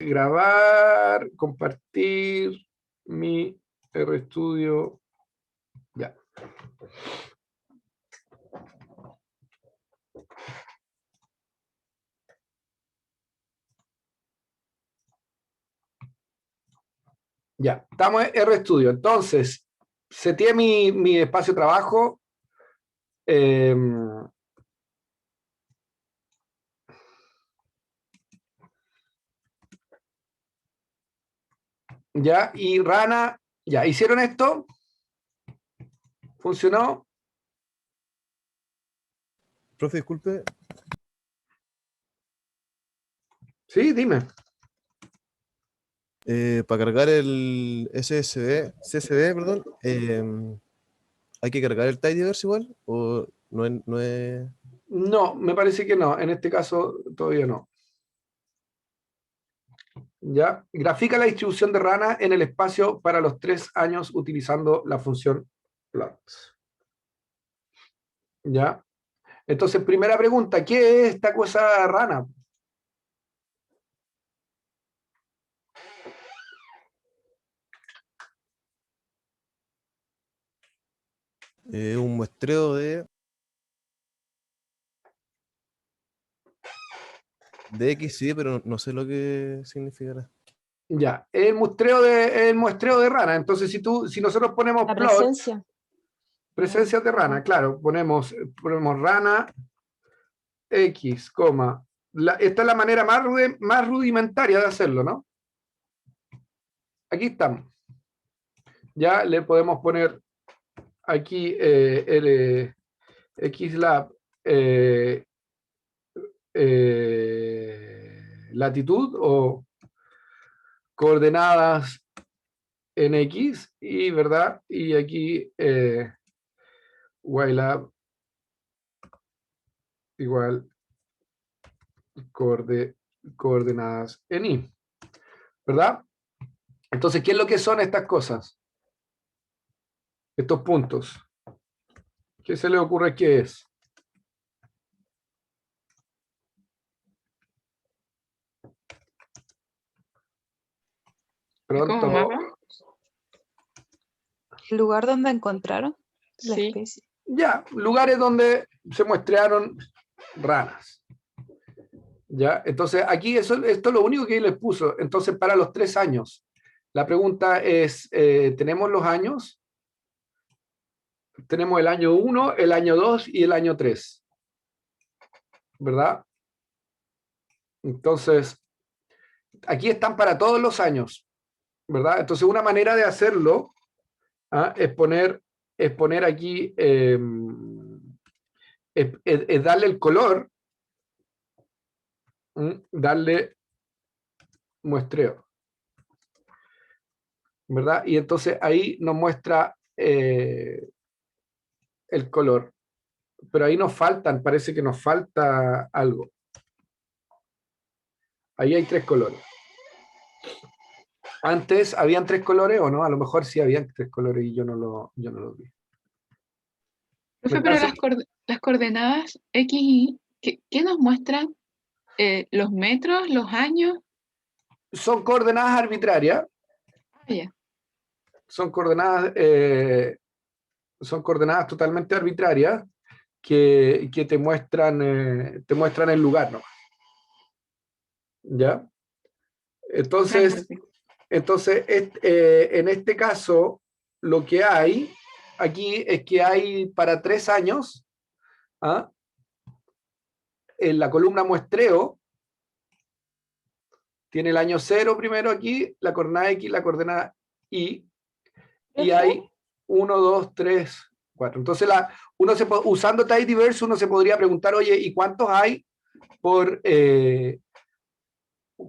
grabar, compartir mi RStudio. Ya. Ya, estamos en RStudio. Entonces, seteé mi espacio de trabajo. Ya, y Rana, ya, ¿hicieron esto? ¿Funcionó? Profe, disculpe. Sí, dime. Para cargar el CSV, perdón, ¿hay que cargar el Tidyverse igual? ¿O no es? No, me parece que no. En este caso, todavía no. ¿Ya? Grafica la distribución de Rana en el espacio para los 3 años utilizando la función plot. ¿Ya? Entonces, primera pregunta, ¿qué es esta cosa Rana? Un muestreo de X, sí, pero no sé lo que significará. Ya, el muestreo de Rana. Entonces, si nosotros ponemos La plot, presencia. presencia de Rana, claro, ponemos Rana X, esta es la manera más rudimentaria de hacerlo, ¿no? Aquí estamos. Ya le podemos poner aquí el xlab latitud o coordenadas en X y, ¿verdad? Y aquí ylab igual coordenadas en Y, ¿verdad? Entonces, ¿qué es lo que son estas cosas? Estos puntos. ¿Qué se le ocurre que es? Pronto. ¿El lugar donde encontraron la Sí. especie? Ya, lugares donde se muestrearon ranas. Ya, entonces aquí esto es lo único que les puso. Entonces, para los 3 años. La pregunta es, ¿tenemos los años? Tenemos el año 1, el año 2 y el año 3. ¿Verdad? Entonces, aquí están para todos los años. ¿Verdad? Entonces, una manera de hacerlo es poner aquí, es darle el color, darle muestreo. ¿Verdad? Y entonces ahí nos muestra el color. Pero ahí nos faltan, parece que nos falta algo. Ahí hay 3 colores. Antes habían 3 colores o no, a lo mejor sí habían 3 colores y yo no lo vi. Profe, pero las coordenadas X y Y, ¿qué nos muestran? ¿Los metros, los años? Son coordenadas arbitrarias. Ya. Son coordenadas totalmente arbitrarias que te muestran el lugar, ¿no? ¿Ya? Entonces, en este caso, lo que hay aquí es que hay para 3 años, en la columna muestreo, tiene el año 0 primero aquí, la coordenada X, la coordenada Y, y hay 1, 2, 3, 4. Entonces, usando Tidyverse, uno se podría preguntar, oye, ¿y cuántos hay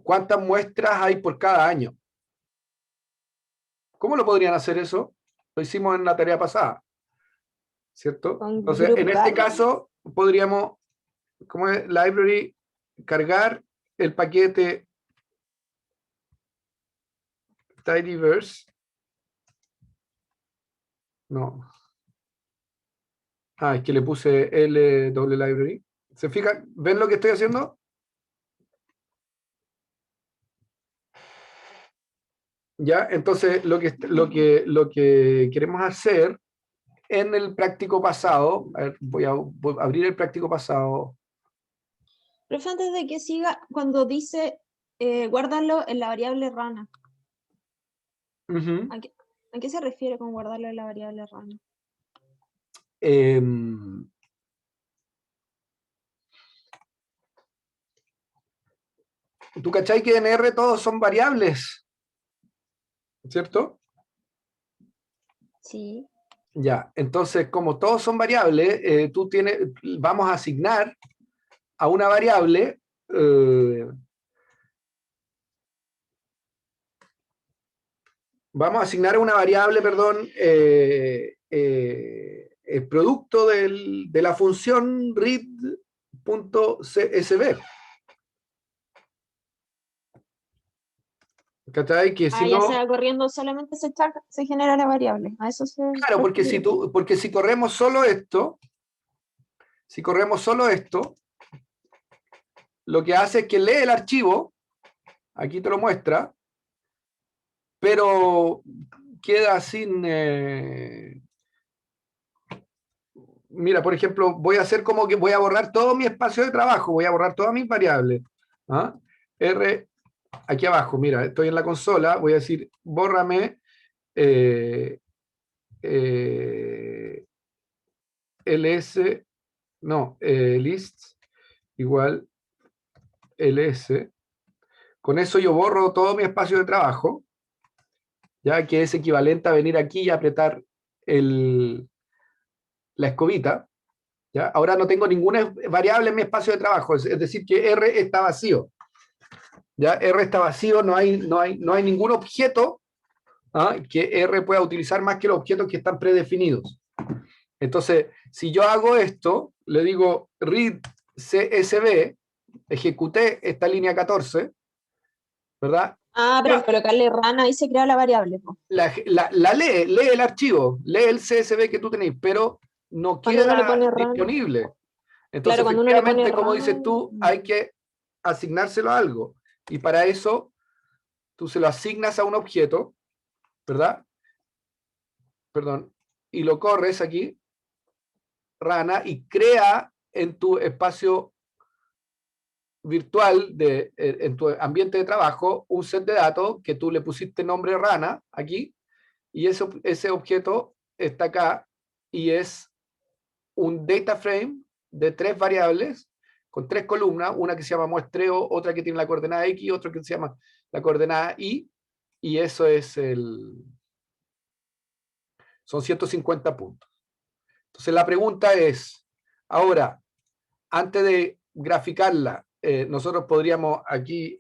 cuántas muestras hay por cada año? ¿Cómo lo podrían hacer eso? Lo hicimos en la tarea pasada, ¿cierto? Entonces, en este caso, podríamos, como es library, cargar el paquete Tidyverse. No. Es que le puse LW library. ¿Se fijan? ¿Ven lo que estoy haciendo? ¿Ya? Entonces, lo que queremos hacer en el práctico pasado, a ver, voy a abrir el práctico pasado. Profe, antes de que siga, cuando dice guardarlo en la variable rana, Ujú. ¿a qué se refiere con guardarlo en la variable rana? Em, ¿Tú cachai que en R todos son variables? ¿Cierto? Sí. Ya, entonces como todos son variables, vamos a asignar a una variable, perdón, el producto de la función read.csv. ¿Cachai? Que si Ya no, sea corriendo solamente se genera la variable. A eso se claro, refiere. porque si corremos solo esto, lo que hace es que lee el archivo, aquí te lo muestra, pero queda sin... mira, por ejemplo, voy a hacer como que voy a borrar todo mi espacio de trabajo, voy a borrar todas mis variables. ¿Ah? R, aquí abajo, mira, estoy en la consola, voy a decir, bórrame ls, no, list igual ls. Con eso yo borro todo mi espacio de trabajo, ya que es equivalente a venir aquí y apretar la escobita. ¿Ya? Ahora no tengo ninguna variable en mi espacio de trabajo, es decir, que R está vacío. ¿Ya? R está vacío, no hay ningún objeto, ¿ah?, que R pueda utilizar más que los objetos que están predefinidos. Entonces, si yo hago esto, le digo read CSV, ejecuté esta línea 14, ¿verdad? Pero al colocarle rana ahí se crea la variable. Po. La lee el archivo, lee el CSV que tú tenéis, pero no Cuando uno le queda pone rana. disponible. Entonces, Claro, cuando uno le pone efectivamente, como rana. dices tú, hay que asignárselo a algo. Y para eso, tú se lo asignas a un objeto, ¿verdad? Perdón. Y lo corres aquí, rana, y crea en tu espacio virtual, en tu ambiente de trabajo, un set de datos que tú le pusiste nombre rana aquí, y ese objeto está acá, y es un data frame de 3 variables con 3 columnas, una que se llama muestreo, otra que tiene la coordenada X, otra que se llama la coordenada y eso es son 150 puntos. Entonces la pregunta es, ahora, antes de graficarla, nosotros podríamos aquí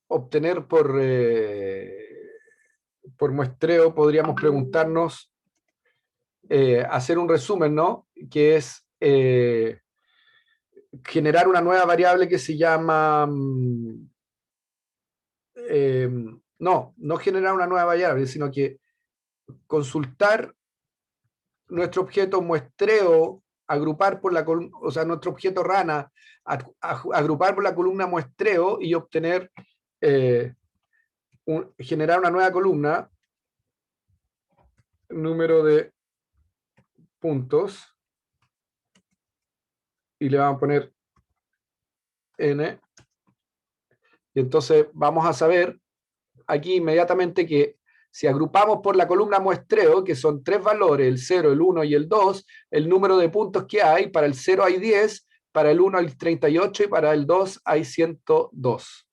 obtener por muestreo, podríamos preguntarnos, hacer un resumen, ¿no? Que es generar una nueva variable que se llama... no generar una nueva variable, sino que consultar nuestro objeto muestreo, agrupar por la columna, o sea, nuestro objeto rana, agrupar por la columna muestreo y obtener, generar una nueva columna, número de puntos, y le vamos a poner n, y entonces vamos a saber aquí inmediatamente que si agrupamos por la columna muestreo, que son 3 valores, el 0, el 1 y el 2, el número de puntos que hay, para el 0 hay 10, para el 1 hay 38 y para el 2 hay 102.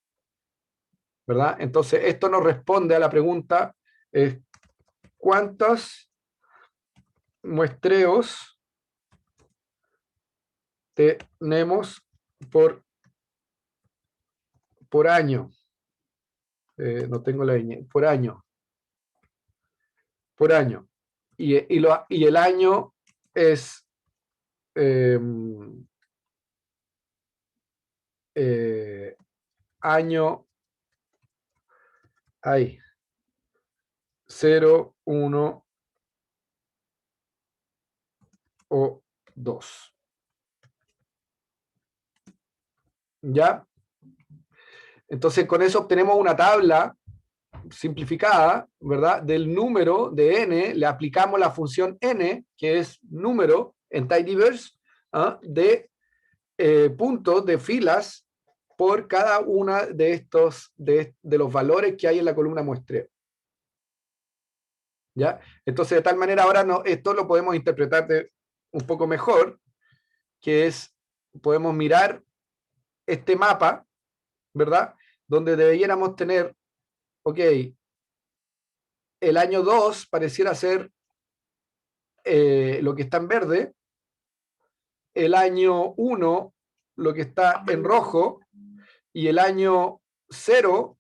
¿Verdad? Entonces, esto nos responde a la pregunta, ¿cuántos muestreos tenemos por año? No tengo la ñ, por año. Por año. Y el año es año hay 0, 1 o 2. ¿Ya? Entonces, con eso obtenemos una tabla simplificada, ¿verdad? Del número de n, le aplicamos la función n, que es número en tidyverse, de puntos de filas por cada una de estos, de los valores que hay en la columna muestreo. ¿Ya? Entonces, de tal manera, ahora esto lo podemos interpretar un poco mejor, que es, podemos mirar este mapa, ¿verdad? Donde debiéramos tener, ok, el año 2 pareciera ser lo que está en verde, el año 1 lo que está en rojo, y el año 0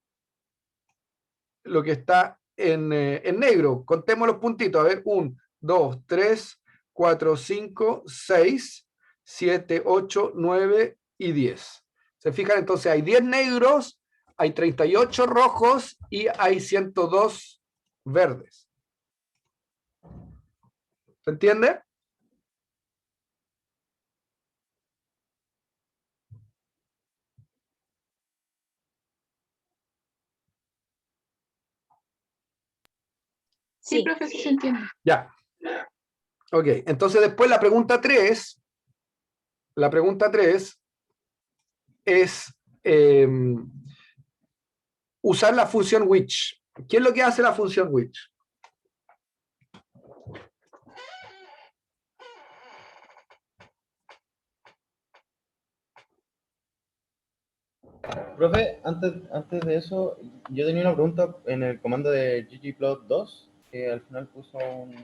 lo que está en negro. Contemos los puntitos. A ver, 1, 2, 3, 4, 5, 6, 7, 8, 9 y 10. ¿Se fijan? Entonces hay 10 negros, hay 38 rojos y hay 102 verdes. ¿Se entiende? Sí, Sí, profe, sí se entiende. Ya. Ok, entonces después la pregunta 3 es usar la función which. ¿Qué es lo que hace la función which? Profe, antes de eso, yo tenía una pregunta en el comando de ggplot2, que al final puso un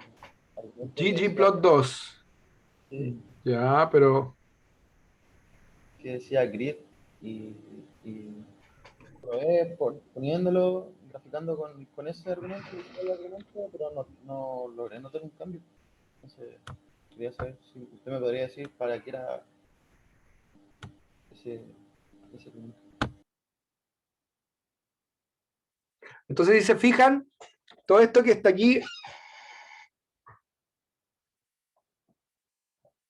argumento ggplot2. Ya, pero que decía grid y probé poniéndolo, graficando con ese argumento, usando el argumento, pero no logré notar un cambio. Entonces, quería saber si usted me podría decir para qué era ese argumento. entonces si se fijan, todo esto que está aquí,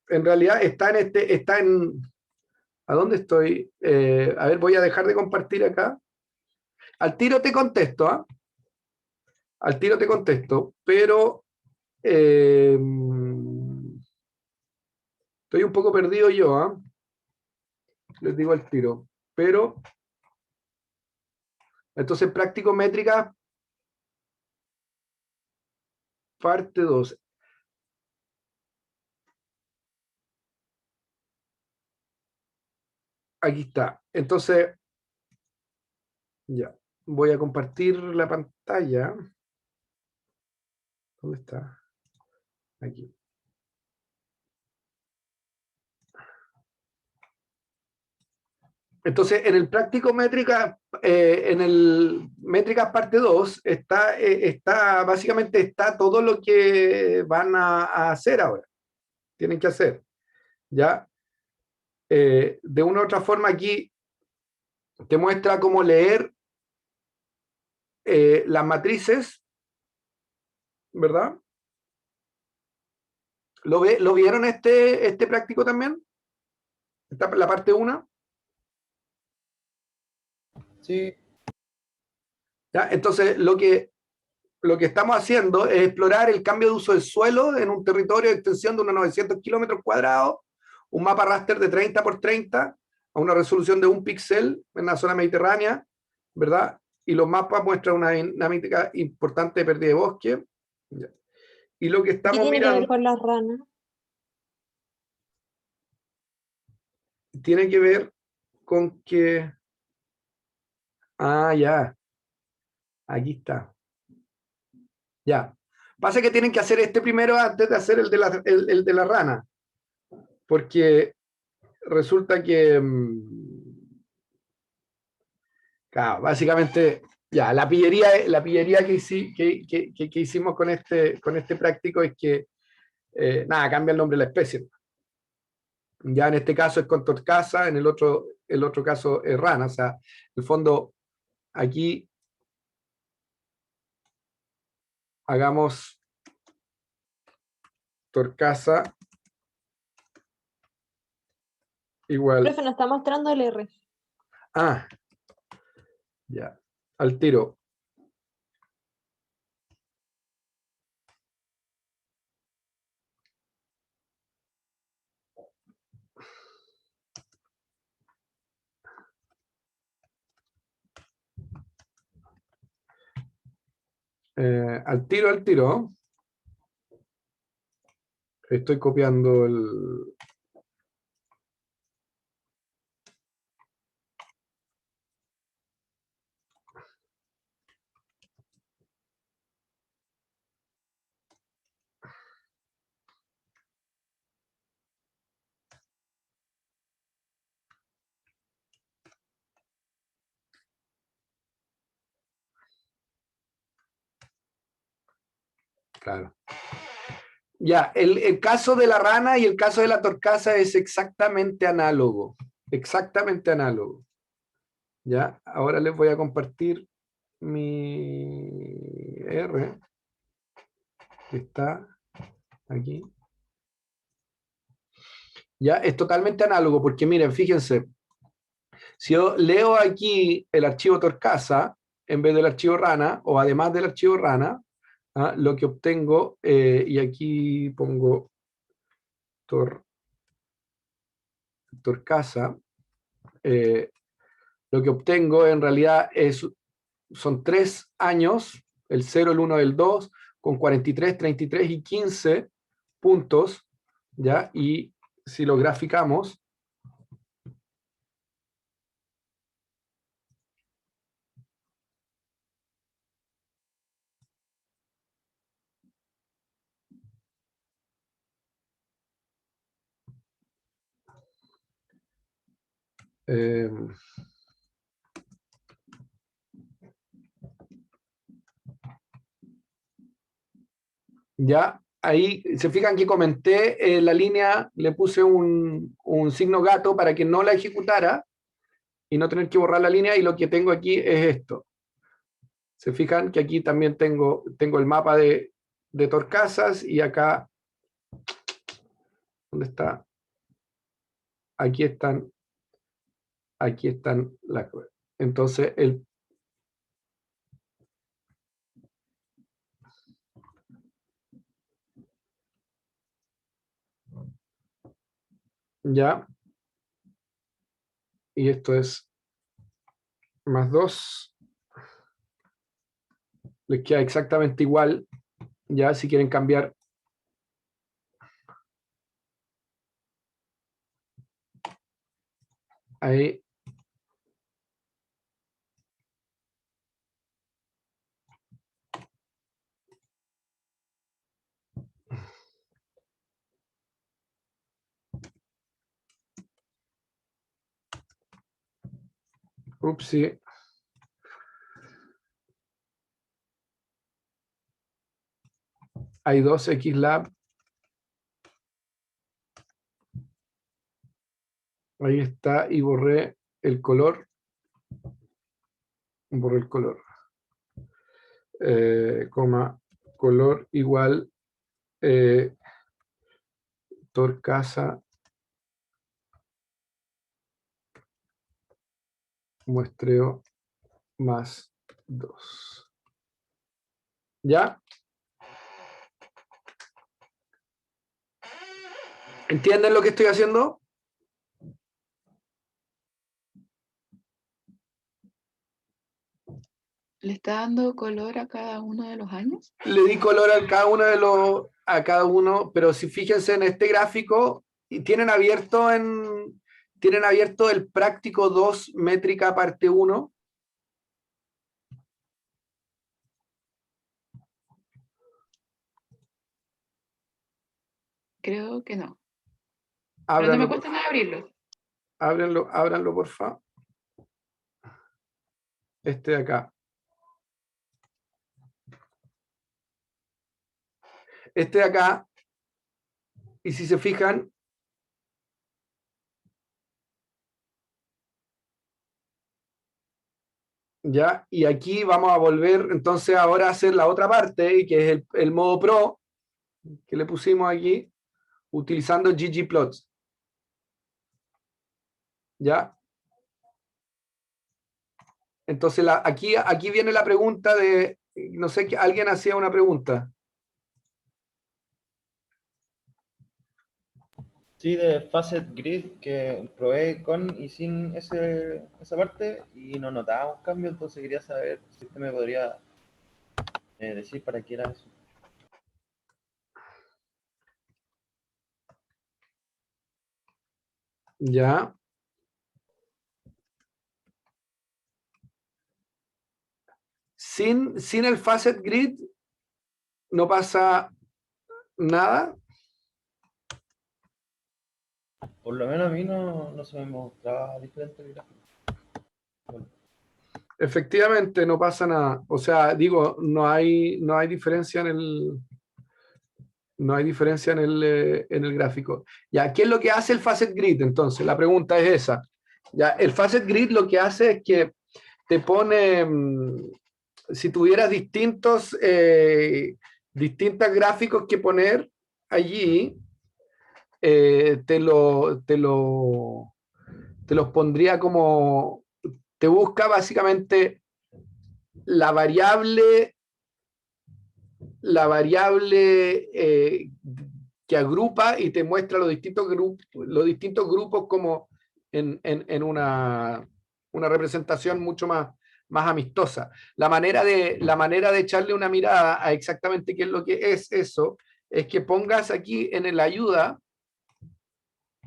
en realidad está en, ¿a dónde estoy? A ver, voy a dejar de compartir acá. Al tiro te contesto, ¿ah? Al tiro te contesto, pero estoy un poco perdido yo, ¿ah? Les digo al tiro. Pero, entonces, práctico métrica, parte 2. Aquí está. Entonces, ya. Voy a compartir la pantalla. ¿Dónde está? Aquí. Entonces, en el práctico métrica, en el métricas parte 2, básicamente está todo lo que van a hacer ahora. Tienen que hacer. ¿Ya? De una u otra forma, aquí te muestra cómo leer las matrices, ¿verdad? ¿Lo vieron este práctico también? La parte 1. Sí, ¿Ya? Entonces, lo que estamos haciendo es explorar el cambio de uso del suelo en un territorio de extensión de unos 900 kilómetros cuadrados, un mapa raster de 30 por 30, a una resolución de 1 píxel en la zona mediterránea, ¿verdad? Y los mapas muestran una dinámica importante de pérdida de bosque. ¿Ya? Y lo que ¿qué estamos tiene que ver mirando con las ranas? tiene que ver con que... Ah, ya. Aquí está. Ya. Pasa que tienen que hacer este primero antes de hacer el de la rana. Porque resulta que, claro, básicamente, ya, la pillería que hicimos con este práctico es que, nada, cambia el nombre de la especie. Ya en este caso es con torcaza, en el otro caso es rana. O sea, en el fondo, aquí hagamos torcaza igual. Profe, nos está mostrando el R. Ah, Ya, al tiro. Al tiro, al tiro. Estoy copiando el... Claro. Ya, el caso de la rana y el caso de la torcaza es exactamente análogo. Exactamente análogo. Ya, ahora les voy a compartir mi R, que está aquí. Ya, es totalmente análogo, porque miren, fíjense, si yo leo aquí el archivo torcaza, en vez del archivo rana, o además del archivo rana, lo que obtengo, y aquí pongo torcaza, lo que obtengo en realidad son 3 años, el 0, el 1, el 2, con 43, 33 y 15 puntos, ¿ya? Y si lo graficamos, ya ahí se fijan que comenté la línea, le puse un signo gato para que no la ejecutara y no tener que borrar la línea, y lo que tengo aquí es esto. Se fijan que aquí también tengo el mapa de torcasas, y acá, ¿dónde está? Aquí están las... Entonces, ya, y esto es más 2, les queda exactamente igual, ya, si quieren cambiar. Ahí. Upsi. Hay 2 XLab. Ahí está, y borré el color. Borré el color. Coma, color igual torcaza muestreo más 2. ¿Ya? ¿Entienden lo que estoy haciendo? ¿Le está dando color a cada uno de los años? Le di color a cada uno, pero si fíjense en este gráfico, y tienen abierto el práctico 2 métrica parte 1. Creo que no. Pero no Ábranlo, me cuesta nada abrirlo. ábranlo, por favor. Este de acá. Este de acá, y si se fijan, ya, y aquí vamos a volver entonces ahora a hacer la otra parte, que es el modo Pro, que le pusimos aquí, utilizando ggplots. ¿Ya? Entonces, aquí viene la pregunta de, no sé, que alguien hacía una pregunta. Sí, de Facet Grid, que probé con y sin esa parte y no notaba un cambio, entonces quería saber si usted me podría decir para qué era eso. Ya. Sin el Facet Grid no pasa nada. Por lo menos a mí no se me mostraba diferente el gráfico. Bueno, Efectivamente, no pasa nada. O sea, digo, no hay diferencia en el gráfico. Ya, ¿qué es lo que hace el Facet Grid? Entonces, la pregunta es esa. Ya, el Facet Grid lo que hace es que te pone, si tuvieras distintos gráficos que poner allí, te los pondría como, te busca básicamente la variable que agrupa y te muestra los distintos grupos como en una representación mucho más amistosa. La manera de echarle una mirada a exactamente qué es lo que es eso, es que pongas aquí en la ayuda,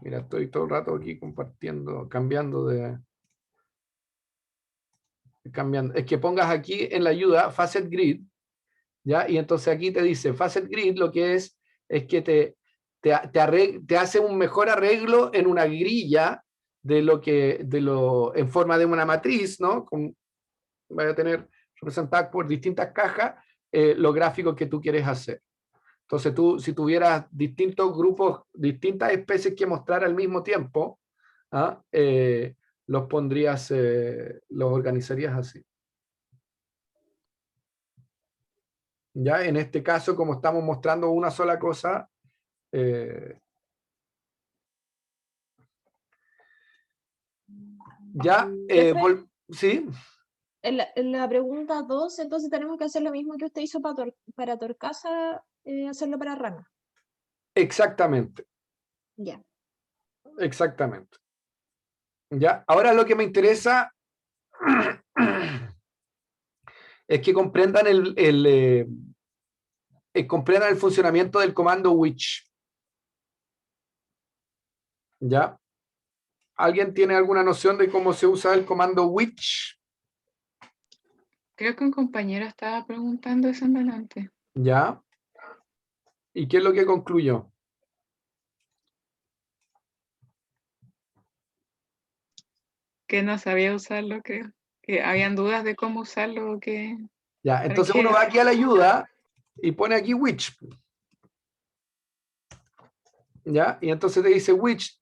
mira, estoy todo el rato aquí compartiendo, cambiando, es que pongas aquí en la ayuda Facet Grid, ¿ya? Y entonces aquí te dice, Facet Grid lo que es que te hace un mejor arreglo en una grilla en forma de una matriz, ¿no? Vaya a tener representadas por distintas cajas los gráficos que tú quieres hacer. Entonces tú, si tuvieras distintos grupos, distintas especies que mostrar al mismo tiempo, ¿ah? Los los organizarías así. Ya en este caso, como estamos mostrando una sola cosa, ya, ¿sí? En la pregunta 2, entonces tenemos que hacer lo mismo que usted hizo para Torcasa, hacerlo para Rana. Exactamente, Ya. exactamente. Ya, ahora lo que me interesa es que comprendan comprendan el funcionamiento del comando which. ¿Ya? ¿Alguien tiene alguna noción de cómo se usa el comando which? Creo que un compañero estaba preguntando eso en delante. ¿Ya? ¿Y qué es lo que concluyó? Que no sabía usarlo, creo. Que habían dudas de cómo usarlo o que... Ya, entonces qué? uno va aquí a la ayuda y pone aquí which. ¿Ya? Y entonces te dice which,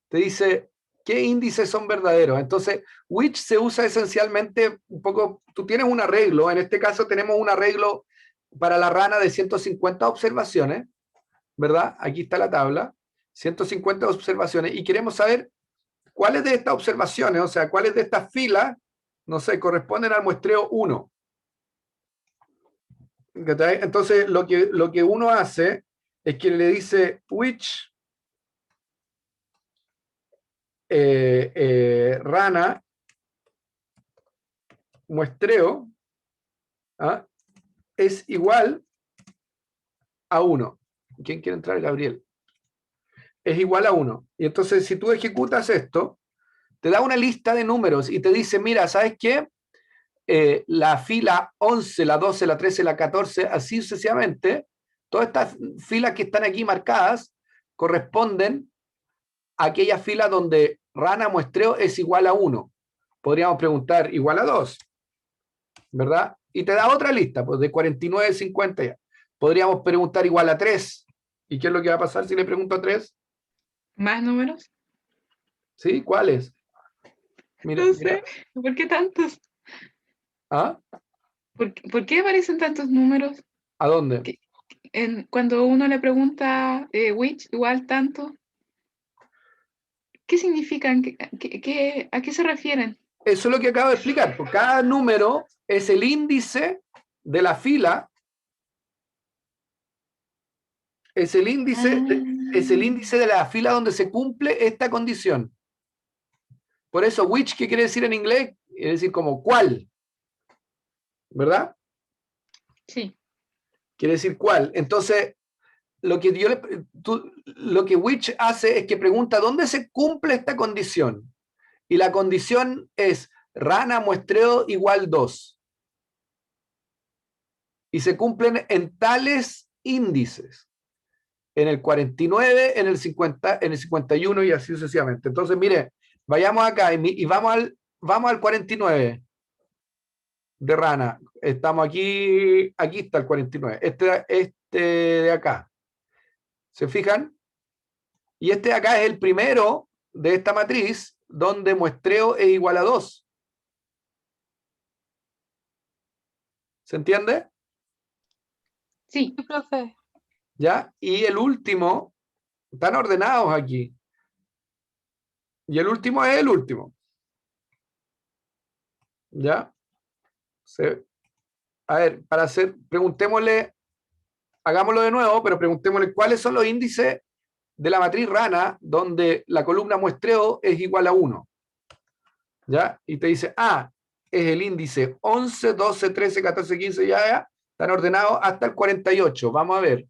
te dice qué índices son verdaderos. Entonces, which se usa esencialmente un poco, tú tienes un arreglo, en este caso tenemos un arreglo para la rana de 150 observaciones, ¿verdad? Aquí está la tabla, 150 observaciones, y queremos saber cuáles de estas observaciones, o sea, cuáles de estas filas, no sé, corresponden al muestreo 1. Entonces, lo que uno hace es que le dice which rana muestreo, ¿ah? Es igual a 1. ¿Quién quiere entrar? Gabriel. Es igual a 1. Y entonces, si tú ejecutas esto, te da una lista de números y te dice, mira, ¿sabes qué? La fila 11, la 12, la 13, la 14, así sucesivamente, todas estas filas que están aquí marcadas corresponden a aquellas filas donde rana muestreo es igual a 1. Podríamos preguntar igual a 2, ¿verdad? Y te da otra lista, pues de 49, 50 ya. Podríamos preguntar igual a 3. ¿Y qué es lo que va a pasar si le pregunto a 3? ¿Más números? ¿Sí? ¿Cuáles? Mira, No mira. sé. ¿Por qué tantos? ¿Ah? ¿Por qué aparecen tantos números? ¿A dónde? Cuando uno le pregunta which igual tanto, ¿qué significan? ¿A qué se refieren? Eso es lo que acabo de explicar. Por cada número es el índice de la fila. Es el índice de la fila donde se cumple esta condición. Por eso, which, ¿qué quiere decir en inglés? Quiere decir como cuál. ¿Verdad? Sí. Quiere decir cuál. Entonces, lo que which hace es que pregunta dónde se cumple esta condición. Y la condición es rana muestreo igual 2. Y se cumplen en tales índices. En el 49, en el 50, en el 51 y así sucesivamente. Entonces, mire, vayamos acá y vamos al 49 de rana. Estamos aquí está el 49. Este de acá. ¿Se fijan? Y este de acá es el primero de esta matriz donde muestreo es igual a 2. ¿Se entiende? Sí. Sí, profe. ¿Ya? Y el último, están ordenados aquí. Y el último es el último. ¿Ya? A ver, preguntémosle, hagámoslo de nuevo, pero preguntémosle cuáles son los índices de la matriz rana donde la columna muestreo es igual a 1. ¿Ya? Y te dice, es el índice 11, 12, 13, 14, 15, ya, están ordenados hasta el 48. Vamos a ver.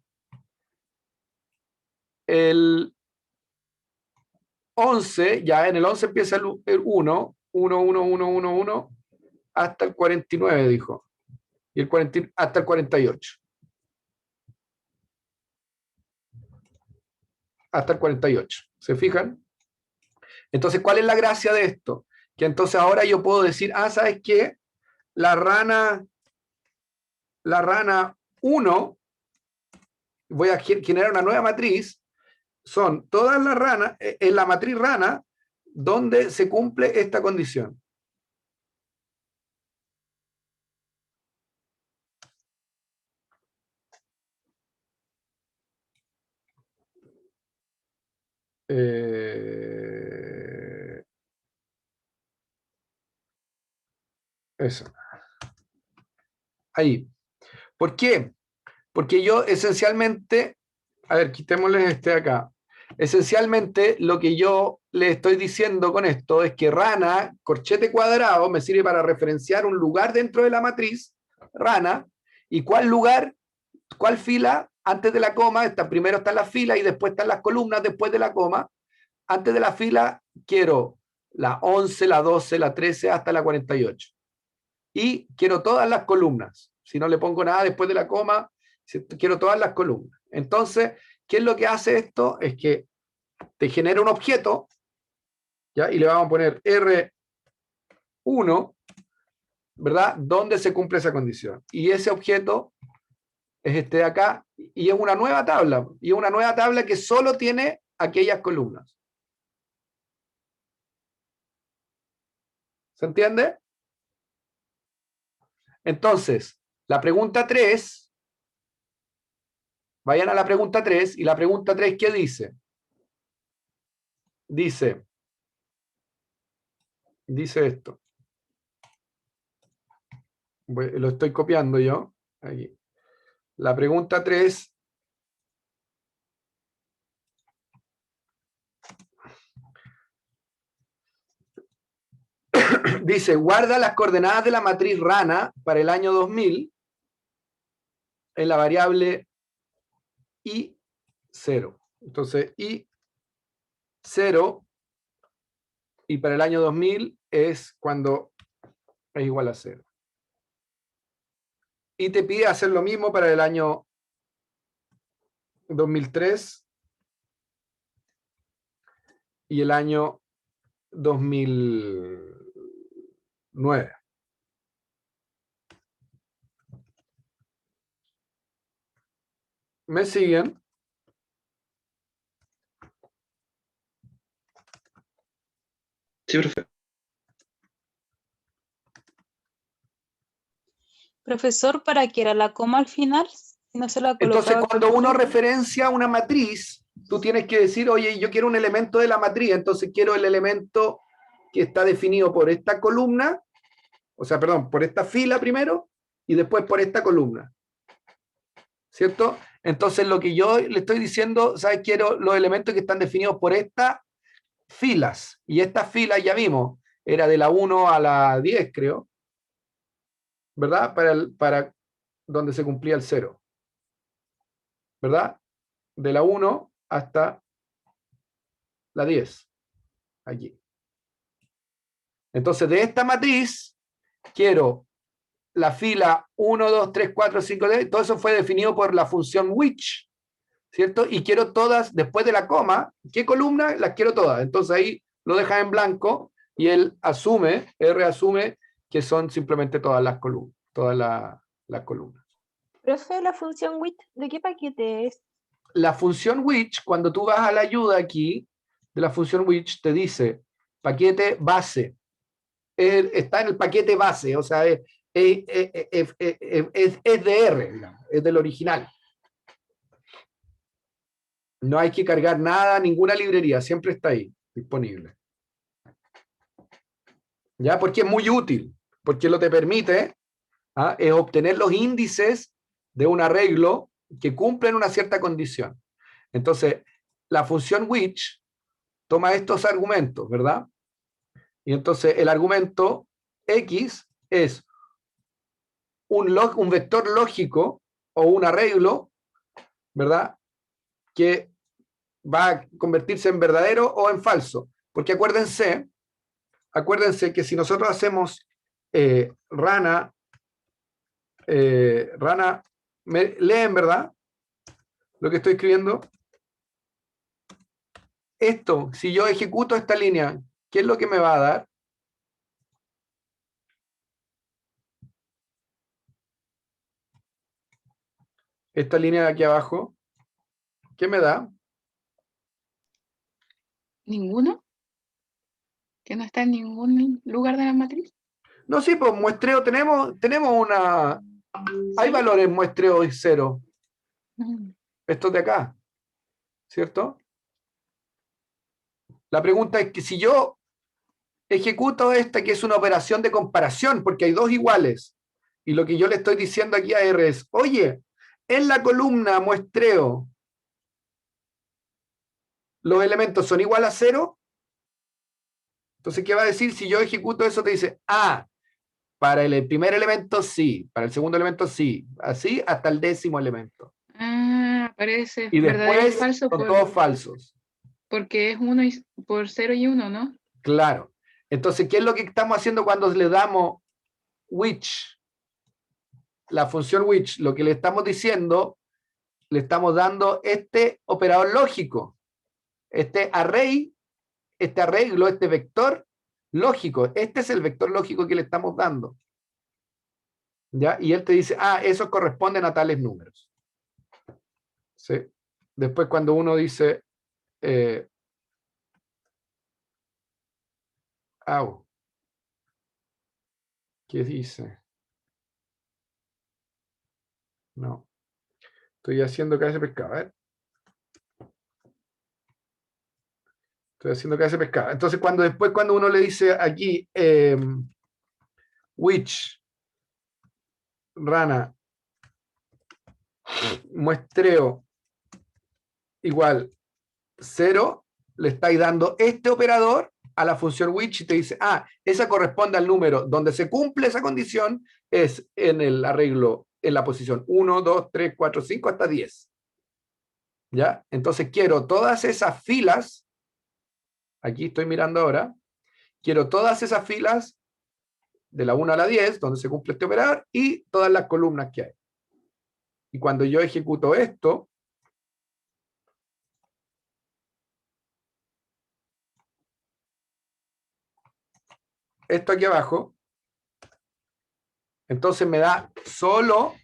El 11, ya en el 11 empieza el 1, 1, 1, 1, 1, 1, hasta el 49, dijo. Y hasta el 48. Hasta el 48. ¿Se fijan? Entonces, ¿cuál es la gracia de esto? Que entonces ahora yo puedo decir, ¿sabes qué? La rana 1, voy a generar una nueva matriz, son todas las ranas, en la matriz rana, donde se cumple esta condición. Eso. Ahí. ¿Por qué? Porque yo esencialmente, a ver, quitémosle este de acá. Esencialmente lo que yo le estoy diciendo con esto es que rana, corchete cuadrado, me sirve para referenciar un lugar dentro de la matriz, rana, y cuál lugar, cuál fila, antes de la coma, primero están las filas y después están las columnas después de la coma. Antes de la fila quiero la 11, la 12, la 13 hasta la 48. Y quiero todas las columnas. Si no le pongo nada después de la coma, quiero todas las columnas. Entonces, ¿qué es lo que hace esto? Es que te genera un objeto, ¿ya? Y le vamos a poner R1, ¿verdad? Donde se cumple esa condición. Y ese objeto es este de acá, y es una nueva tabla. Y es una nueva tabla que solo tiene aquellas columnas. ¿Se entiende? Entonces, la pregunta 3, vayan a la pregunta 3, y la pregunta 3, ¿qué dice? Dice esto. Lo estoy copiando yo. Aquí. La pregunta 3 dice, guarda las coordenadas de la matriz rana para el año 2000 en la variable I0. Entonces, I0 y para el año 2000 es cuando es igual a 0. Y te pide hacer lo mismo para el año 2003 y el año 2009. ¿Me siguen? Sí, profe. Profesor, ¿para qué era la coma al final? Si no se la Entonces, colocaba cuando uno completo. referencia una matriz, tú tienes que decir, oye, yo quiero un elemento de la matriz, entonces quiero el elemento que está definido por esta columna, o sea, perdón, por esta fila primero, y después por esta columna. ¿Cierto? Entonces lo que yo le estoy diciendo, ¿sabes? Quiero los elementos que están definidos por estas filas. Y estas filas ya vimos, era de la 1 a la 10, creo. ¿Verdad? Para donde se cumplía el 0. ¿Verdad? De la 1 hasta la 10. Aquí. Entonces, de esta matriz, quiero la fila 1, 2, 3, 4, 5, 6, todo eso fue definido por la función which, ¿cierto? Y quiero todas, después de la coma, ¿qué columna? Las quiero todas. Entonces ahí lo deja en blanco y él asume, R asume, que son simplemente todas las columnas, las columnas. Profe, la función with, ¿de qué paquete es? La función which, cuando tú vas a la ayuda aquí, de la función which, te dice paquete base. Está en el paquete base, o sea, es de R, digamos, es del original. No hay que cargar nada, ninguna librería, siempre está ahí, disponible. ¿Ya? Porque es muy útil, porque lo que te permite es obtener los índices de un arreglo que cumplen una cierta condición. Entonces, la función which toma estos argumentos, ¿verdad? Y entonces el argumento X es un vector lógico o un arreglo, ¿verdad? Que va a convertirse en verdadero o en falso. Porque acuérdense que si nosotros hacemos rana, leen, ¿verdad? Lo que estoy escribiendo. Esto, si yo ejecuto esta línea, ¿qué es lo que me va a dar? Esta línea de aquí abajo, ¿qué me da? ¿Ninguno? ¿Que no está en ningún lugar de la matriz? No, sí, pues muestreo, tenemos una... Hay ¿Sí? valores muestreo y 0. Mm. Estos de acá, ¿cierto? La pregunta es que si yo ejecuto esta, que es una operación de comparación, porque hay dos iguales, y lo que yo le estoy diciendo aquí a R es, oye, en la columna muestreo, los elementos son igual a 0. Entonces, ¿qué va a decir? Si yo ejecuto eso, te dice, para el primer elemento sí, para el segundo elemento sí, así hasta el 10º elemento. Aparece Y verdadero y después falso son todos falsos. porque es 1 por 0 y 1, ¿no? Claro. Entonces, ¿qué es lo que estamos haciendo cuando le damos which? La función which, lo que le estamos diciendo, le estamos dando este operador lógico, este array, este arreglo, este vector lógico. Este es el vector lógico que le estamos dando. ¿Ya? Y él te dice, esos corresponden a tales números. ¿Sí? Después cuando uno dice, ¿qué dice? No. Estoy haciendo cabeza de pescado. A ver. Estoy haciendo cabeza de pescado. Entonces, cuando uno le dice aquí, which, rana, muestreo, igual 0, le estáis dando este operador a la función which y te dice, esa corresponde al número donde se cumple esa condición, es en el arreglo, en la posición 1, 2, 3, 4, 5 hasta 10. ¿Ya? Entonces quiero todas esas filas, aquí estoy mirando ahora, quiero todas esas filas de la 1 a la 10, donde se cumple este operador, y todas las columnas que hay. Y cuando yo ejecuto esto, aquí abajo, entonces me da solo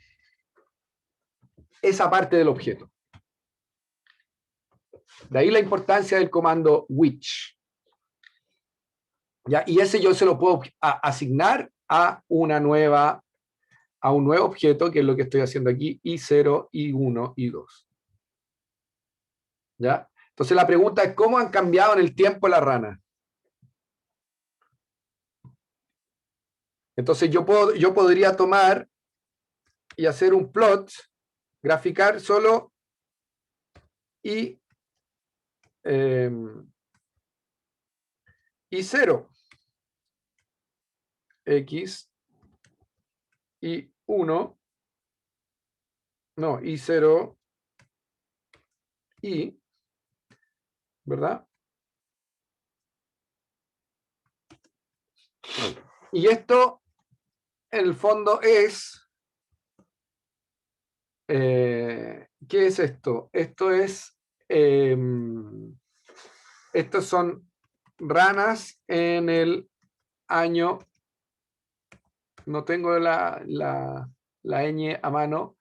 esa parte del objeto. De ahí la importancia del comando which. ¿Ya? Y ese yo se lo puedo asignar a un nuevo objeto, que es lo que estoy haciendo aquí, I0, I1, I2. ¿Ya? Entonces la pregunta es, ¿cómo han cambiado en el tiempo las ranas? Entonces yo podría tomar y hacer un plot, graficar solo y 0, x y 1, no, y 0, y, ¿verdad? Y esto, en el fondo, es, ¿qué es esto? Esto es, estos son ranas en el año, no tengo la ñ a mano,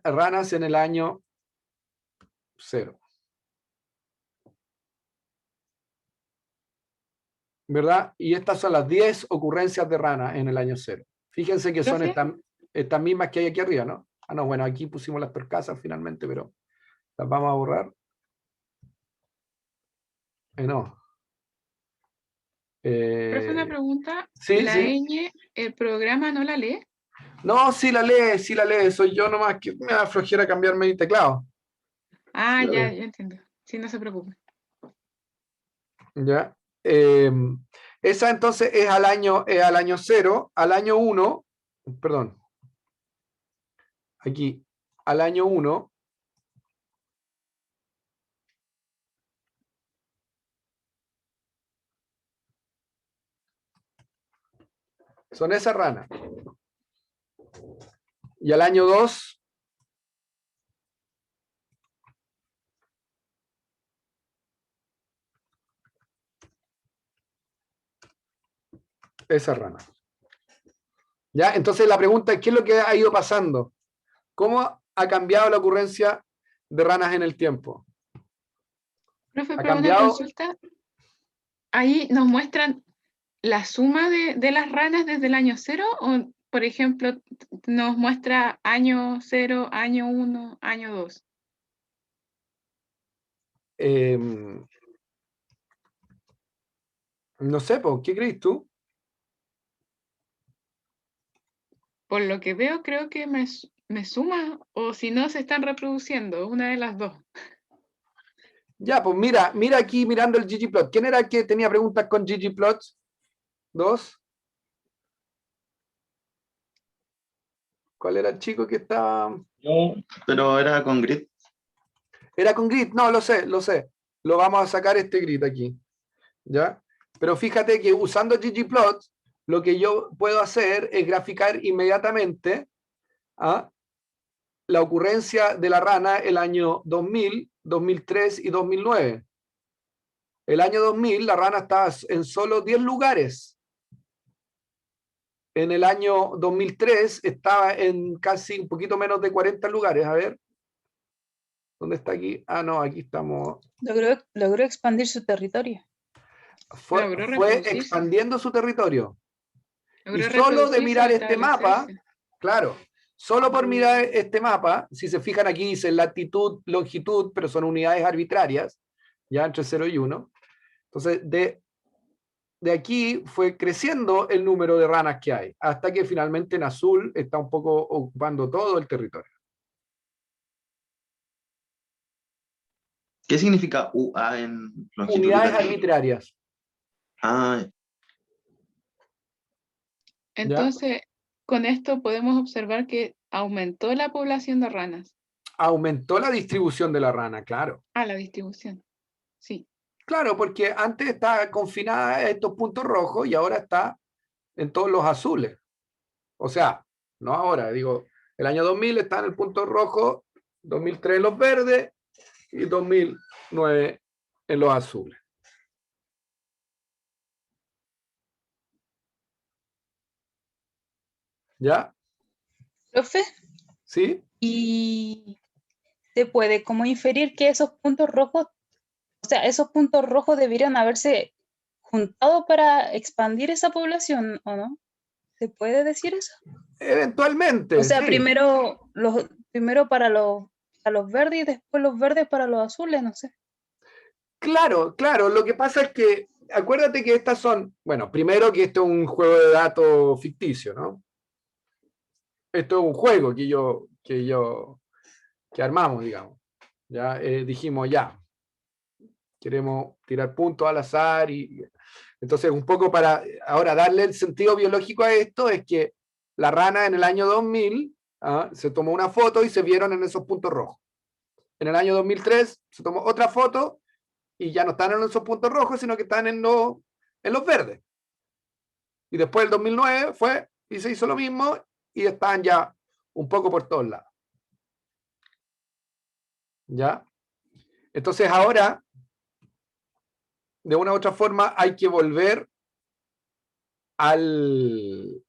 ranas en el año 0. ¿Verdad? Y estas son las 10 ocurrencias de rana en el año 0. Fíjense que son ¿Profe? estas mismas que hay aquí arriba, ¿no? Ah, no, bueno, aquí pusimos las percasas finalmente, pero las vamos a borrar. No. Profe, una pregunta. Sí, ¿La sí. ñ, el programa no la lee? No, sí la lee. Soy yo nomás que me da flojera cambiarme mi teclado. Ah, Sí la ya lee. entiendo. Sí, no se preocupe. ¿Ya? Esa entonces es al año 0, al año 1, perdón, aquí, al año 1, son esas ranas. Y al año 2, esa rana. ¿Ya? Entonces la pregunta es, ¿qué es lo que ha ido pasando? ¿Cómo ha cambiado la ocurrencia de ranas en el tiempo? Profe, ¿Ha pero una cambiado? consulta. Ahí nos muestran la suma de las ranas desde el año 0 o, por ejemplo, nos muestra año 0, año 1, año 2. No sé, ¿por qué crees tú? Por lo que veo, creo que me suma, o si no, se están reproduciendo, una de las dos. Ya, pues mira aquí mirando el ggplot. ¿Quién era el que tenía preguntas con ggplot? ¿Dos? ¿Cuál era el chico que estaba? Yo, pero era con grid. Era con grid, no, lo sé. Lo vamos a sacar este grid aquí. ¿Ya? Pero fíjate que usando ggplot, lo que yo puedo hacer es graficar inmediatamente la ocurrencia de la rana el año 2000, 2003 y 2009. El año 2000 la rana estaba en solo 10 lugares. En el año 2003 estaba en casi un poquito menos de 40 lugares. A ver. ¿Dónde está aquí? Ah, no, aquí estamos. Logró expandir su territorio. Fue Logró reproducirse. expandiendo su territorio. Y Logró solo de reproducirse mirar o este mapa, establecerse. claro, solo por mirar este mapa, si se fijan aquí dice latitud, longitud, pero son unidades arbitrarias, ya entre 0 y 1. Entonces, de aquí fue creciendo el número de ranas que hay, hasta que finalmente en azul está un poco ocupando todo el territorio. ¿Qué significa UA en longitud y Unidades latitud? arbitrarias. Ah, Entonces, con esto podemos observar que aumentó la población de ranas. Aumentó la distribución de la rana, claro. Ah, la distribución. Sí. Claro, porque antes estaba confinada a estos puntos rojos y ahora está en todos los azules. O sea, no ahora, digo, el año 2000 está en el punto rojo, 2003 en los verdes y 2009 en los azules. ¿Ya? Profe, ¿Sí? y se puede como inferir que esos puntos rojos, o sea, esos puntos rojos deberían haberse juntado para expandir esa población, ¿o no? ¿Se puede decir eso? Eventualmente, O sea, sí. primero para los verdes y después los verdes para los azules, no sé. Claro, lo que pasa es que acuérdate que estas son, bueno, primero que esto es un juego de datos ficticio, ¿no? Esto es un juego que armamos, digamos. Ya dijimos, ya, queremos tirar puntos al azar y entonces un poco para ahora darle el sentido biológico a esto es que la rana en el año 2000 se tomó una foto y se vieron en esos puntos rojos. En el año 2003 se tomó otra foto y ya no están en esos puntos rojos, sino que están en los verdes. Y después el 2009 fue y se hizo lo mismo y están ya un poco por todos lados. ¿Ya? Entonces ahora, de una u otra forma, hay que volver al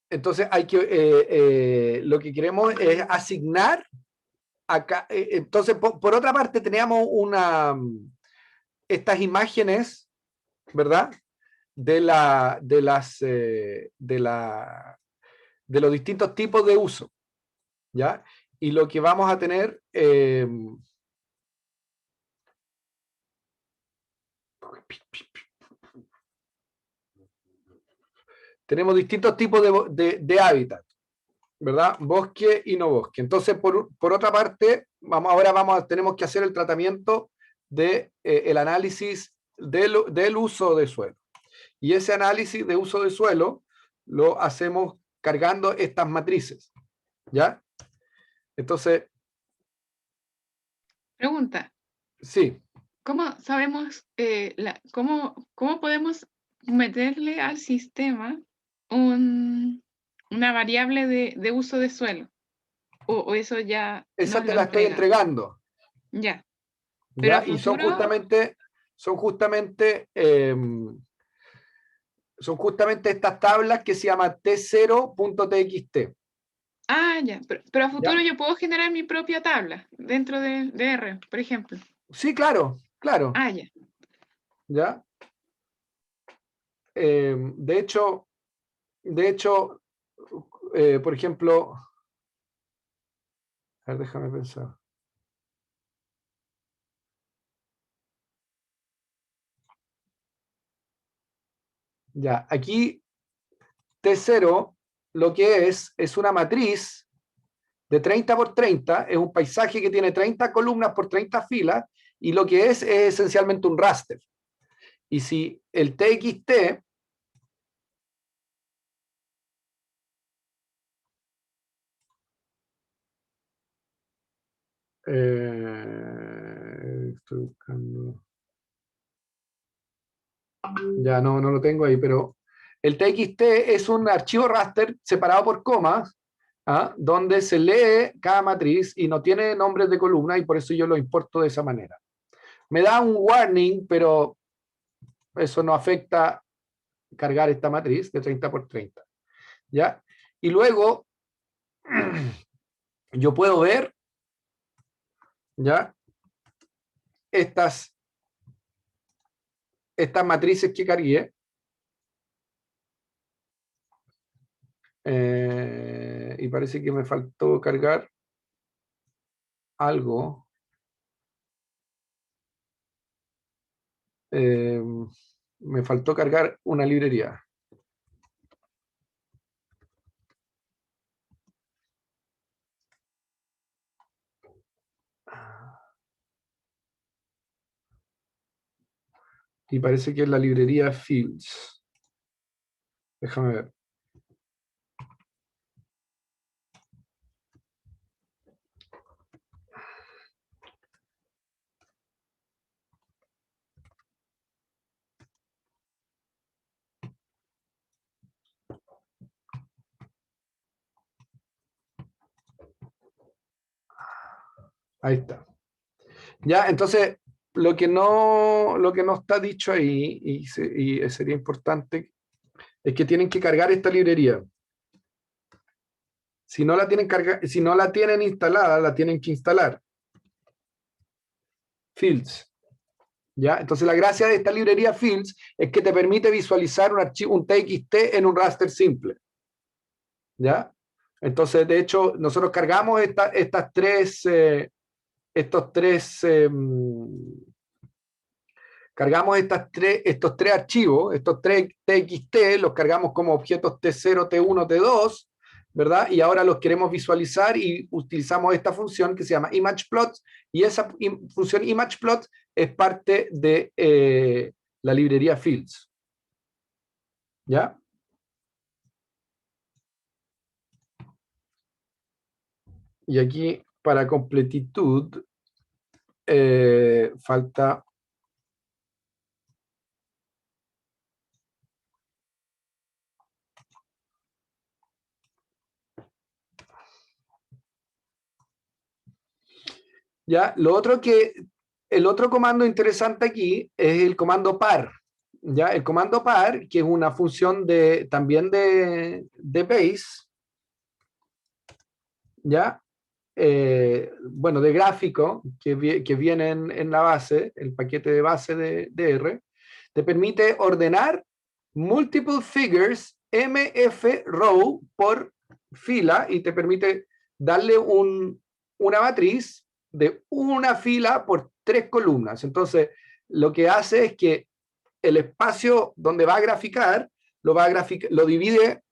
entonces hay que lo que queremos es asignar acá. Entonces, por otra parte, teníamos estas imágenes, ¿verdad? De los distintos tipos de uso, ¿ya? Y lo que vamos a tener tenemos distintos tipos de hábitat, ¿verdad? Bosque y no bosque. Entonces, por otra parte, tenemos que hacer el tratamiento de el análisis del uso de suelo. Y ese análisis de uso de suelo lo hacemos cargando estas matrices, ¿ya? Entonces, Pregunta, sí. ¿cómo sabemos, cómo podemos meterle al sistema una variable de uso de suelo? O eso ya Esa nos te lo la estoy entrega. entregando. Ya. Pero ¿Ya? a Y son futuro, justamente estas tablas que se llama T0.txt. ya. Pero a futuro ¿Ya? yo puedo generar mi propia tabla dentro de R, por ejemplo. Sí, claro, claro. Ya. ¿Ya? De hecho, por ejemplo, a ver, déjame pensar. Ya, aquí T0 lo que es una matriz de 30 por 30, es un paisaje que tiene 30 columnas por 30 filas, y lo que es esencialmente un raster. Y si el TXT estoy buscando. Ya no lo tengo ahí, pero el TXT es un archivo raster separado por comas, donde se lee cada matriz y no tiene nombres de columna, y por eso yo lo importo de esa manera. Me da un warning, pero eso no afecta cargar esta matriz de 30 por 30. ¿Ya? Y luego yo puedo ver, ¿ya? Estas matrices que cargué. Y parece que me faltó cargar algo. Me faltó cargar una librería. Y parece que es la librería Fields. Déjame ver. Ahí está. Ya, entonces, lo que no está dicho ahí, y sería importante, es que tienen que cargar esta librería. Si no la tienen instalada, la tienen que instalar. Fields. ¿Ya? Entonces la gracia de esta librería Fields es que te permite visualizar un archivo, un TXT en un raster simple. ¿Ya? Entonces, de hecho, nosotros cargamos estos tres archivos, estos tres TXT, los cargamos como objetos T0, T1, T2, ¿verdad? Y ahora los queremos visualizar y utilizamos esta función que se llama ImagePlot, y esa función ImagePlot es parte de la librería Fields. ¿Ya? Y aquí, para completitud, falta... ¿Ya? El otro comando interesante aquí es el comando par. ¿Ya? El comando par, que es una función también de base, ¿ya? Bueno, de gráfico, que viene en la base, el paquete de base de R, te permite ordenar multiple figures mf row por fila y te permite darle una matriz de una fila por 3 columnas. Entonces, lo que hace es que el espacio donde va a graficar, lo divide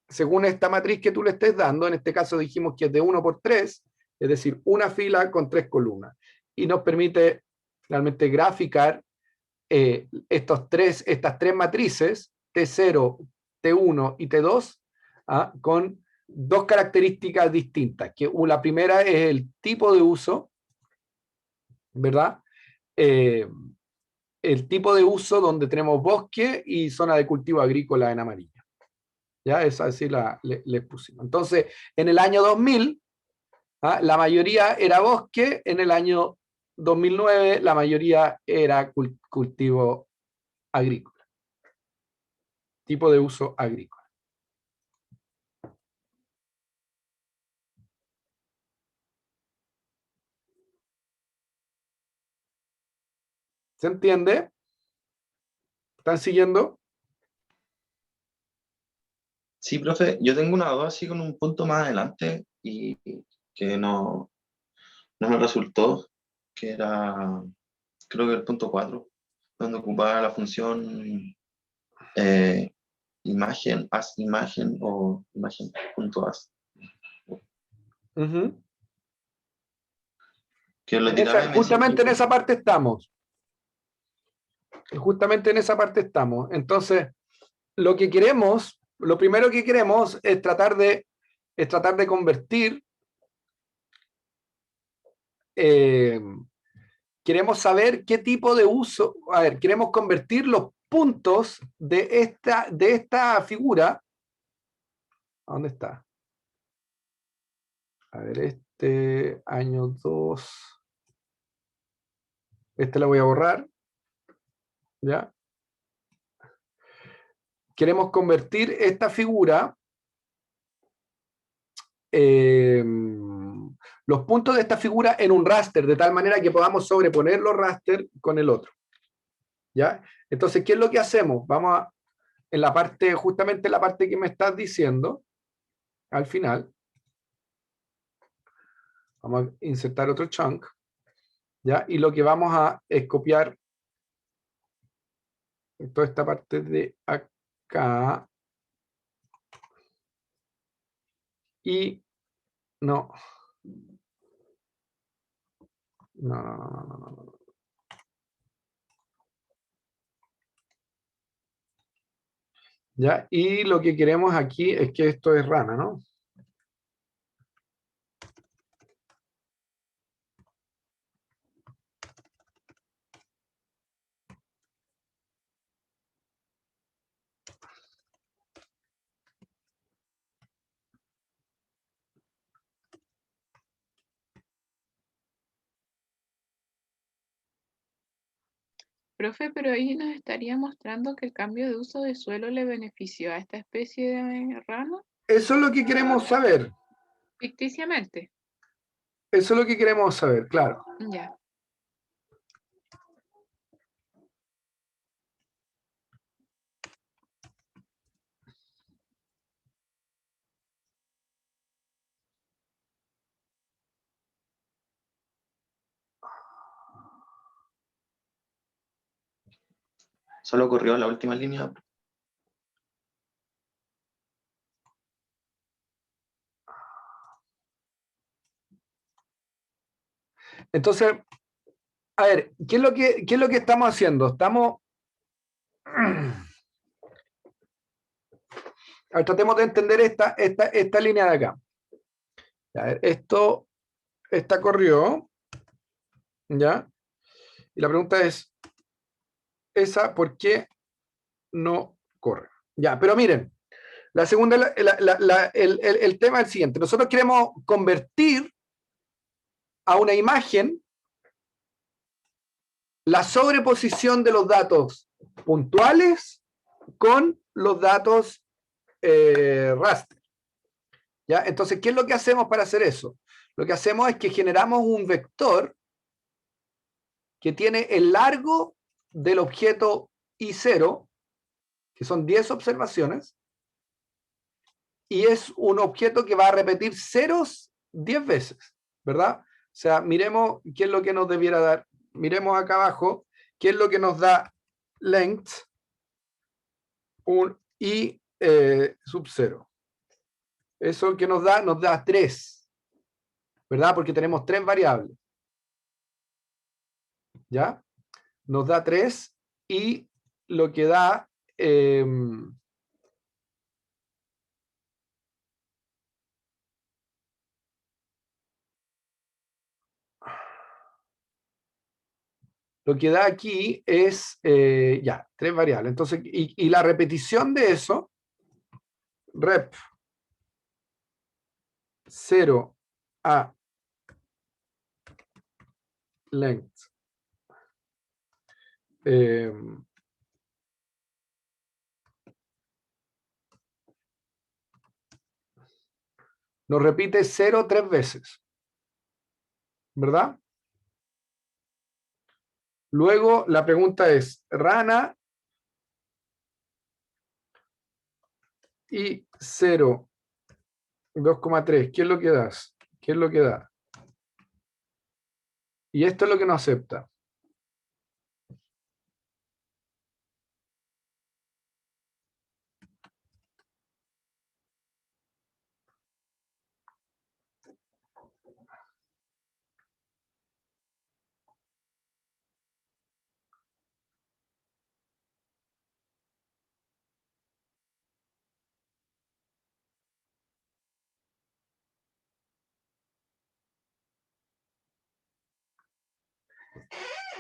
según esta matriz que tú le estés dando. En este caso dijimos que es de 1 por 3, es decir, una fila con 3 columnas. Y nos permite realmente graficar estas tres matrices, T0, T1 y T2, con dos características distintas. Que la primera es el tipo de uso, ¿verdad? El tipo de uso donde tenemos bosque y zona de cultivo agrícola en amarillo. ¿Ya? Esa así les pusimos. Entonces, en el año 2000, la mayoría era bosque, en el año 2009 la mayoría era cultivo agrícola. Tipo de uso agrícola. ¿Se entiende? ¿Están siguiendo? Sí, profe, yo tengo una duda así con un punto más adelante y que no me resultó, que era, creo que el punto 4, donde ocupaba la función imagen, as imagen o imagen.as. Uh-huh. Que lo tiraba y me decía Justamente en que- esa parte estamos. Justamente en esa parte estamos. Entonces, lo primero que queremos es tratar de convertir, queremos saber qué tipo de uso, queremos convertir los puntos de esta figura. ¿A dónde está? A ver, año 2. La voy a borrar. ¿Ya? Queremos convertir esta figura, los puntos de esta figura en un raster, de tal manera que podamos sobreponer los raster con el otro. ¿Ya? Entonces, ¿qué es lo que hacemos? Vamos justamente en la parte que me estás diciendo, al final, vamos a insertar otro chunk, ¿ya? Y lo que vamos a es copiar toda esta parte de acá, y no. No. ¿Ya? Y lo que queremos aquí es que esto es rana, ¿no? Profe, pero ahí nos estaría mostrando que el cambio de uso de suelo le benefició a esta especie de rana Eso es lo que queremos saber. ficticiamente. Eso es lo que queremos saber, claro. Ya. Solo corrió la última línea. Entonces, a ver, ¿qué es lo que estamos haciendo? Estamos... A ver, tratemos de entender esta línea de acá. A ver, esta corrió, ¿ya? Y la pregunta es, ¿esa por qué no corre? Ya, pero miren, la segunda, el tema es el siguiente. Nosotros queremos convertir a una imagen la sobreposición de los datos puntuales con los datos raster. ¿Ya? Entonces, ¿qué es lo que hacemos para hacer eso? Lo que hacemos es que generamos un vector que tiene el largo del objeto I0, que son 10 observaciones, y es un objeto que va a repetir ceros 10 veces, ¿verdad? O sea, miremos qué es lo que nos debiera dar. Miremos acá abajo, qué es lo que nos da length, un I sub 0. Eso que nos da 3, ¿verdad? Porque tenemos 3 variables. ¿Ya? Nos da 3 y lo que da... lo que da aquí es, ya, 3 variables. Entonces, y la repetición de eso, rep 0 a length. Nos repite 0 3 veces, ¿verdad? Luego la pregunta es, rana y 0, 2,3, ¿qué es lo que das? ¿Qué es lo que da? Y esto es lo que no acepta.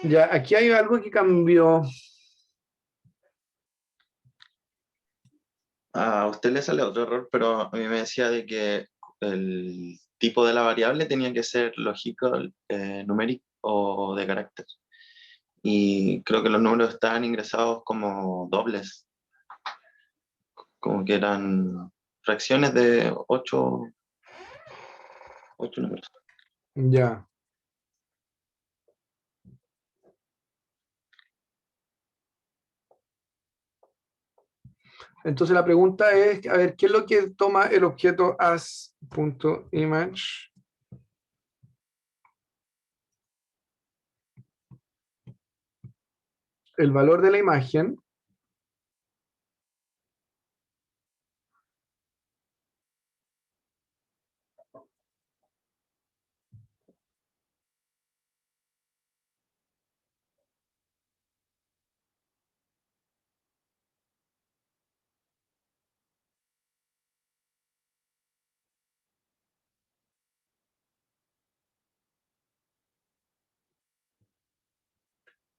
Ya, aquí hay algo que cambió. A usted le sale otro error, pero a mí me decía de que el tipo de la variable tenía que ser logical, numérico o de carácter. Y creo que los números estaban ingresados como dobles, como que eran fracciones de 8 números. Ya. Entonces la pregunta es, a ver, ¿qué es lo que toma el objeto as.image? El valor de la imagen.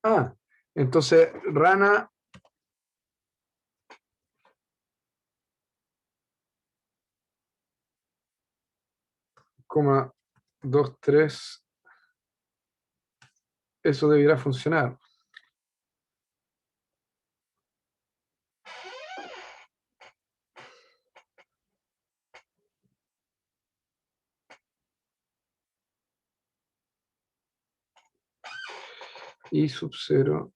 Ah, entonces rana coma 2, 3, eso debiera funcionar. I sub 0,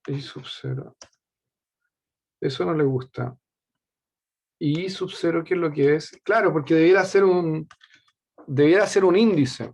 I sub 0. Eso no le gusta. Y I sub 0, ¿qué es lo que es? Claro, porque debiera ser un índice.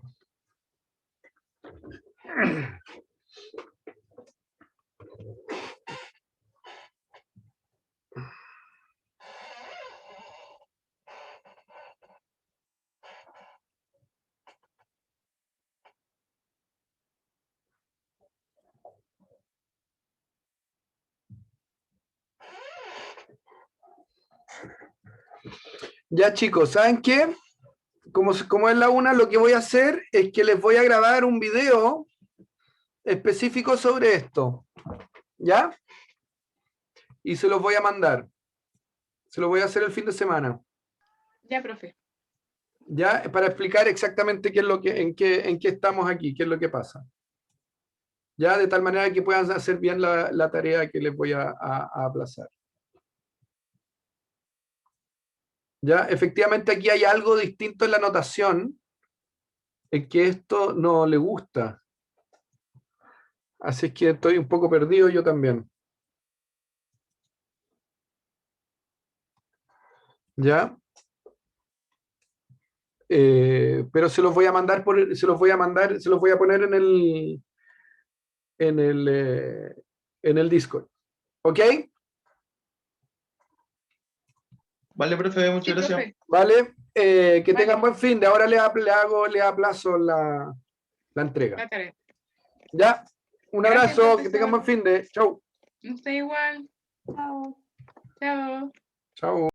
Ya chicos, ¿saben qué? Como es la una, lo que voy a hacer es que les voy a grabar un video específico sobre esto. ¿Ya? Y se los voy a mandar. Se los voy a hacer el fin de semana. Ya, profe. ¿Ya? Para explicar exactamente qué es lo que, en qué estamos aquí, qué es lo que pasa. ¿Ya? De tal manera que puedan hacer bien la tarea que les voy a aplazar. ¿Ya? Efectivamente aquí hay algo distinto en la notación, en que esto no le gusta. Así es que estoy un poco perdido yo también. ¿Ya? Pero se los voy a mandar se los voy a poner en el Discord. ¿Ok? Vale, profe, muchas Sí, gracias. profe. ¿Vale? Que Vale. tengan buen fin. De ahora le aplazo la entrega. La tarea. ¿Ya? Un Gracias, abrazo, que profesor. tengan buen fin de. Chau. Usted igual. Chao. Chao. Chau.